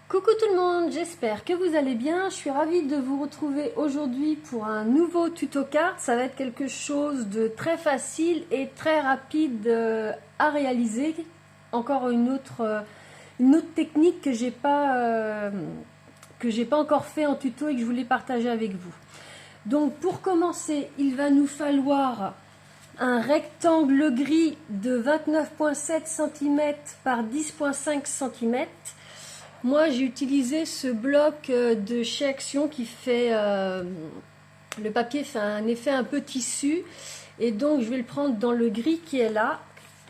Coucou tout le monde, j'espère que vous allez bien. Je suis ravie de vous retrouver aujourd'hui pour un nouveau tuto carte. Ça va être quelque chose de très facile et très rapide à réaliser. Encore une autre technique que j'ai pas encore fait en tuto et que je voulais partager avec vous. Donc pour commencer, il va nous falloir un rectangle gris de 29,7 cm par 10,5 cm. Moi, j'ai utilisé ce bloc de chez Action qui fait... le papier fait un effet un peu tissu. Et donc, je vais le prendre dans le gris qui est là.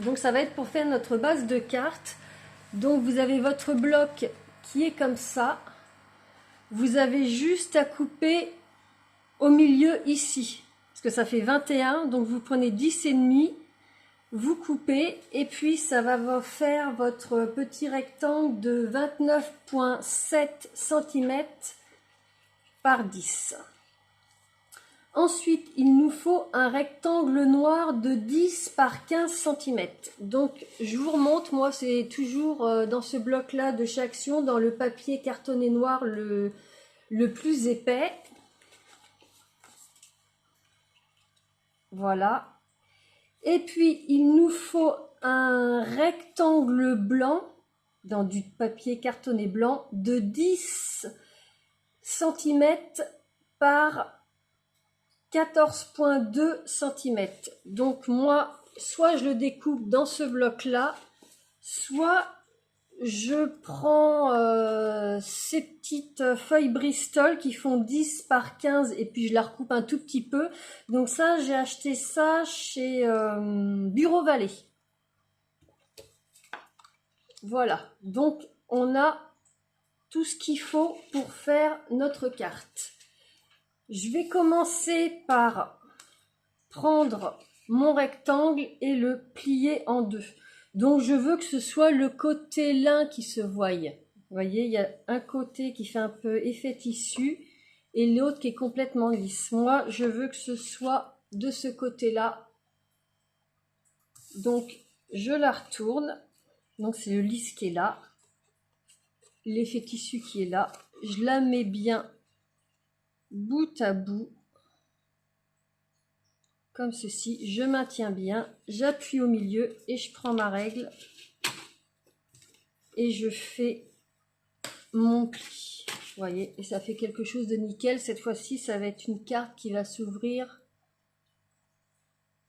Donc, ça va être pour faire notre base de carte. Donc, vous avez votre bloc qui est comme ça. Vous avez juste à couper au milieu ici. Parce que ça fait 21. Donc, vous prenez 10,5. Vous coupez et puis ça va vous faire votre petit rectangle de 29,7 cm par 10. Ensuite, il nous faut un rectangle noir de 10 par 15 cm. Donc, je vous remonte, moi c'est toujours dans ce bloc-là de chez Action, dans le papier cartonné noir le plus épais. Voilà. Et puis, il nous faut un rectangle blanc, dans du papier cartonné blanc, de 10 cm par 14,2 cm. Donc, moi, soit je le découpe dans ce bloc-là, soit je prends ces petites feuilles Bristol qui font 10 par 15 et puis je la recoupe un tout petit peu. Donc ça, j'ai acheté ça chez Bureau Vallée. Voilà, donc on a tout ce qu'il faut pour faire notre carte. Je vais commencer par prendre mon rectangle et le plier en deux. Donc je veux que ce soit le côté lin qui se voie. Vous voyez, il y a un côté qui fait un peu effet tissu et l'autre qui est complètement lisse. Moi, je veux que ce soit de ce côté-là. Donc je la retourne. Donc c'est le lisse qui est là. L'effet tissu qui est là. Je la mets bien bout à bout. Comme ceci, je maintiens bien, j'appuie au milieu et je prends ma règle et je fais mon pli. Vous voyez, et ça fait quelque chose de nickel. Cette fois-ci, ça va être une carte qui va s'ouvrir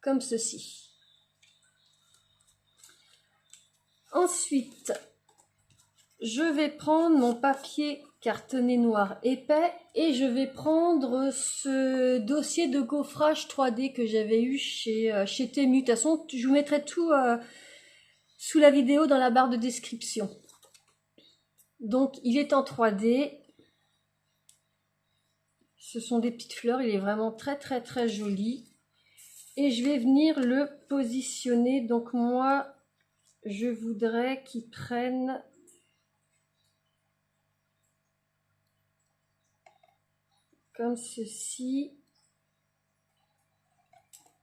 comme ceci. Ensuite, je vais prendre mon papier cartonné noir épais et je vais prendre ce dossier de gaufrage 3D que j'avais eu chez Temu. De toute façon, je vous mettrai tout sous la vidéo dans la barre de description. Donc, il est en 3D. Ce sont des petites fleurs. Il est vraiment très, très, très joli. Et je vais venir le positionner. Donc, moi, je voudrais qu'il prenne... comme ceci.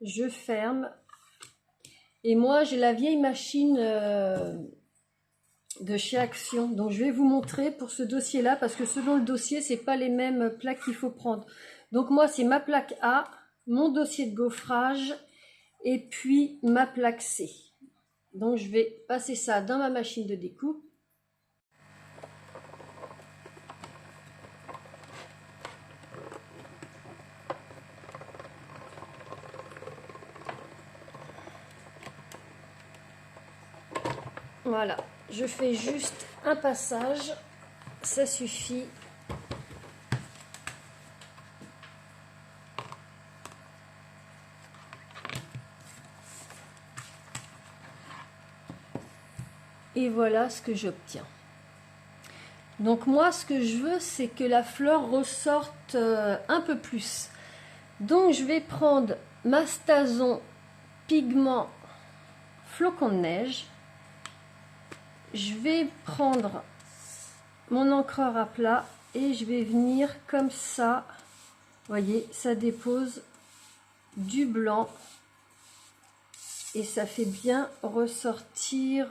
Je ferme. Et moi, j'ai la vieille machine de chez Action. Donc, je vais vous montrer pour ce dossier-là, parce que selon le dossier, c'est pas les mêmes plaques qu'il faut prendre. Donc, moi, c'est ma plaque A, mon dossier de gaufrage, et puis ma plaque C. Donc, je vais passer ça dans ma machine de découpe. Voilà, je fais juste un passage, ça suffit. Et voilà ce que j'obtiens. Donc moi, ce que je veux, c'est que la fleur ressorte un peu plus. Donc je vais prendre ma Stason pigment flocon de neige. Je vais prendre mon encreur à plat et je vais venir comme ça. Vous voyez, ça dépose du blanc et ça fait bien ressortir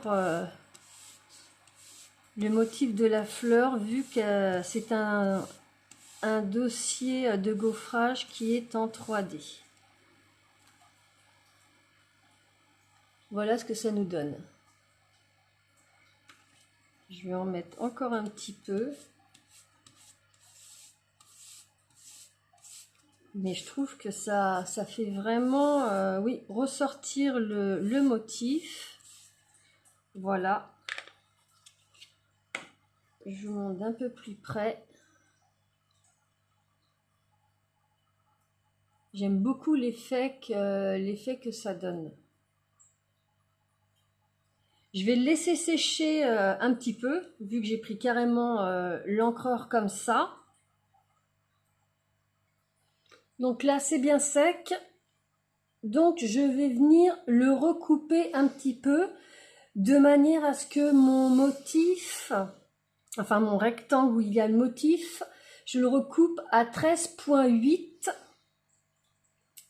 le motif de la fleur, vu que c'est un dossier de gaufrage qui est en 3D. Voilà ce que ça nous donne. Je vais en mettre encore un petit peu. Mais je trouve que ça fait vraiment, oui, ressortir le motif. Voilà. Je vous montre d'un peu plus près. J'aime beaucoup l'effet que ça donne. Je vais le laisser sécher un petit peu, vu que j'ai pris carrément l'encreur comme ça. Donc là, c'est bien sec. Donc, je vais venir le recouper un petit peu, de manière à ce que mon motif, enfin mon rectangle où il y a le motif, je le recoupe à 13,8.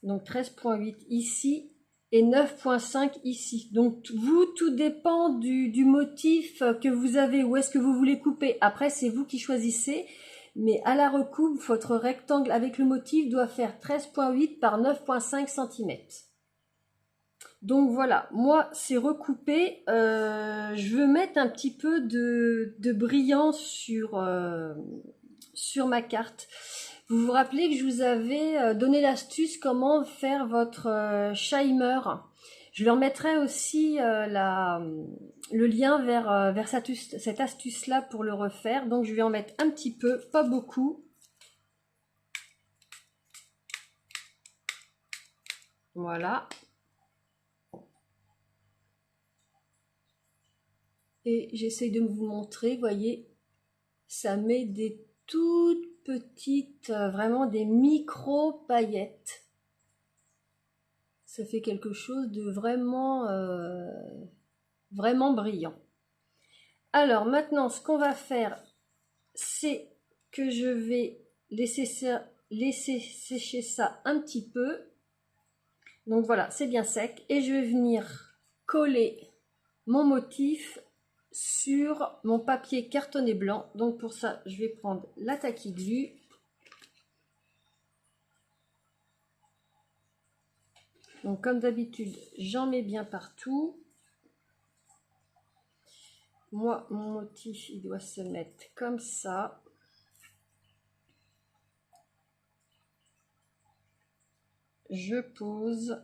Donc 13,8 ici. Et 9,5 ici. Donc vous, tout dépend du motif que vous avez, où est-ce que vous voulez couper. Après, c'est vous qui choisissez. Mais à la recoupe, votre rectangle avec le motif doit faire 13,8 par 9,5 cm. Donc voilà, moi c'est recoupé. Je veux mettre un petit peu de brillant sur ma carte. Vous vous rappelez que je vous avais donné l'astuce comment faire votre Shimer. Je leur mettrai aussi le lien vers cette astuce-là pour le refaire. Donc je vais en mettre un petit peu, pas beaucoup. Voilà. Et j'essaye de vous montrer, voyez, ça met des toutes petites, vraiment des micro paillettes. Ça fait quelque chose de vraiment, vraiment brillant. Alors maintenant, ce qu'on va faire, c'est que je vais laisser sécher ça un petit peu. Donc voilà, c'est bien sec. Et je vais venir coller mon motif sur mon papier cartonné blanc. Donc pour ça, je vais prendre la Tacky Glue. Donc comme d'habitude, j'en mets bien partout. Moi, mon motif, il doit se mettre comme ça. Je pose.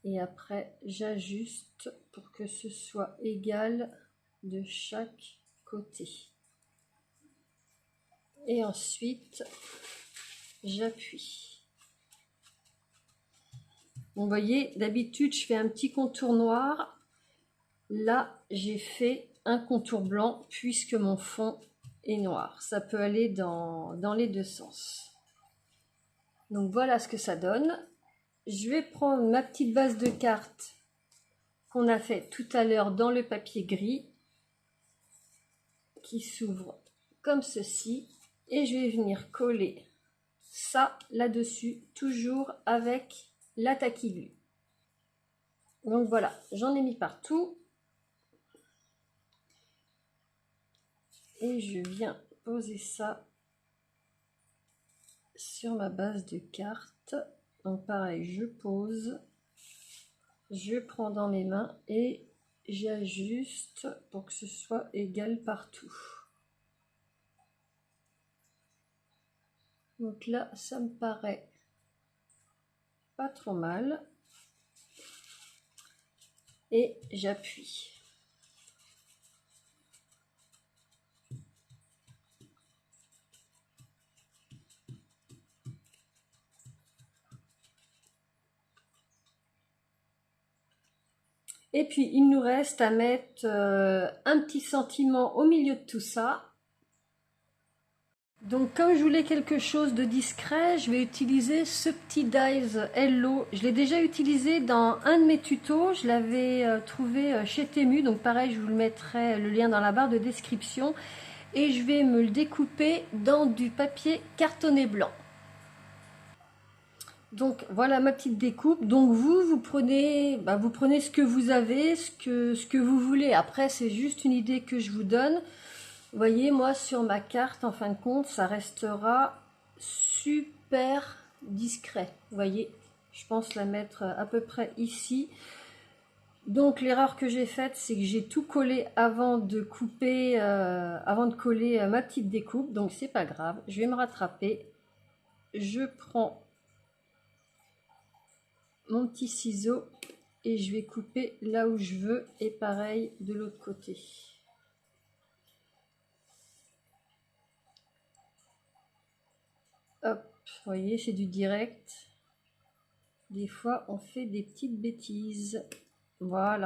Et après, j'ajuste pour que ce soit égal de chaque côté. Et ensuite, j'appuie. Vous voyez, d'habitude, je fais un petit contour noir. Là, j'ai fait un contour blanc puisque mon fond est noir. Ça peut aller dans les deux sens. Donc voilà ce que ça donne. Je vais prendre ma petite base de cartes qu'on a fait tout à l'heure dans le papier gris qui s'ouvre comme ceci et je vais venir coller ça là-dessus, toujours avec la Tacky Glue. Donc voilà, j'en ai mis partout et je viens poser ça sur ma base de cartes. Donc pareil, je pose, je prends dans mes mains et j'ajuste pour que ce soit égal partout. Donc là, ça me paraît pas trop mal. Et j'appuie. Et puis, il nous reste à mettre un petit sentiment au milieu de tout ça. Donc, comme je voulais quelque chose de discret, je vais utiliser ce petit dies Hello. Je l'ai déjà utilisé dans un de mes tutos. Je l'avais trouvé chez Temu. Donc, pareil, je vous le mettrai le lien dans la barre de description. Et je vais me le découper dans du papier cartonné blanc. Donc voilà ma petite découpe. Donc vous prenez, vous prenez ce que vous avez, ce que vous voulez. Après c'est juste une idée que je vous donne. Vous voyez, moi sur ma carte, en fin de compte, ça restera super discret. Vous voyez, je pense la mettre à peu près ici. Donc l'erreur que j'ai faite, c'est que j'ai tout collé avant de couper, avant de coller ma petite découpe. Donc c'est pas grave, je vais me rattraper. Je prends mon petit ciseau et je vais couper là où je veux, et pareil de l'autre côté. Hop, vous voyez, c'est du direct. Des fois, on fait des petites bêtises. Voilà.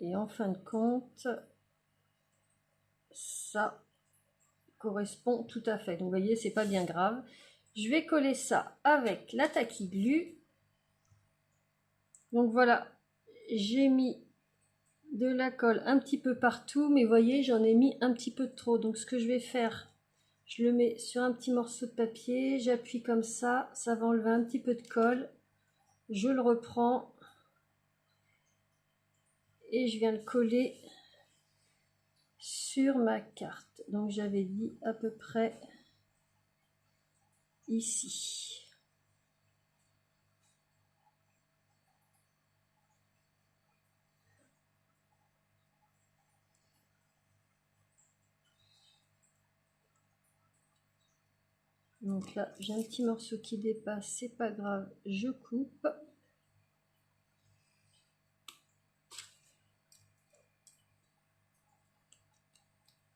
Et en fin de compte, ça correspond tout à fait. Donc, vous voyez, c'est pas bien grave. Je vais coller ça avec la Tacky Glue. Donc voilà, j'ai mis de la colle un petit peu partout, mais vous voyez, j'en ai mis un petit peu trop. Donc ce que je vais faire, je le mets sur un petit morceau de papier, j'appuie comme ça va enlever un petit peu de colle. Je le reprends et je viens le coller sur ma carte. Donc j'avais dit à peu près ici. Donc là, j'ai un petit morceau qui dépasse, c'est pas grave, je coupe.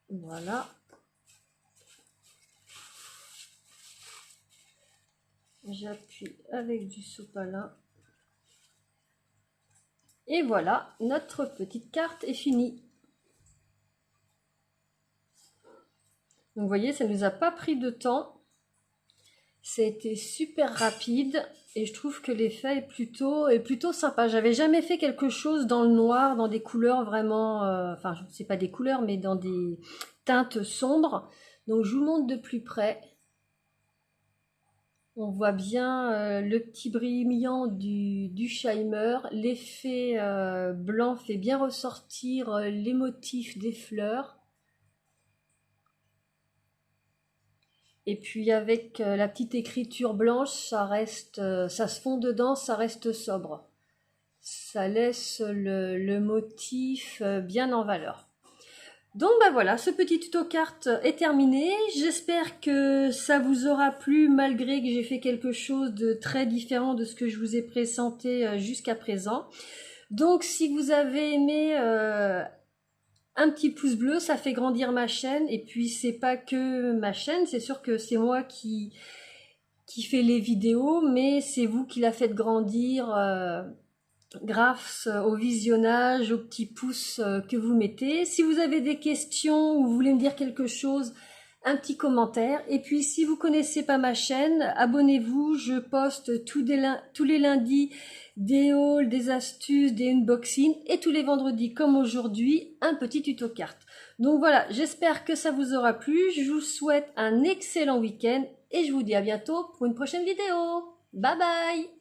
Voilà. J'appuie avec du sopalin. Et voilà, notre petite carte est finie. Donc vous voyez, ça ne nous a pas pris de temps. Ça a été super rapide et je trouve que l'effet est plutôt sympa. J'avais jamais fait quelque chose dans le noir, dans des couleurs vraiment, enfin c'est pas des couleurs, mais dans des teintes sombres. Donc je vous montre de plus près. On voit bien le petit brillant du Shimer. L'effet blanc fait bien ressortir les motifs des fleurs. Et puis avec la petite écriture blanche, ça reste, ça se fond dedans, ça reste sobre. Ça laisse le motif bien en valeur. Donc voilà, ce petit tuto carte est terminé. J'espère que ça vous aura plu malgré que j'ai fait quelque chose de très différent de ce que je vous ai présenté jusqu'à présent. Donc si vous avez aimé, un petit pouce bleu, ça fait grandir ma chaîne. Et puis c'est pas que ma chaîne, c'est sûr que c'est moi qui fait les vidéos, mais c'est vous qui la faites grandir grâce au visionnage, aux petits pouces que vous mettez. Si vous avez des questions ou vous voulez me dire quelque chose, un petit commentaire. Et puis si vous connaissez pas ma chaîne, abonnez-vous. Je poste tous les lundis des hauls, des astuces, des unboxings, et tous les vendredis comme aujourd'hui un petit tuto carte. Donc voilà, j'espère que ça vous aura plu. Je vous souhaite un excellent week-end et je vous dis à bientôt pour une prochaine vidéo. Bye bye.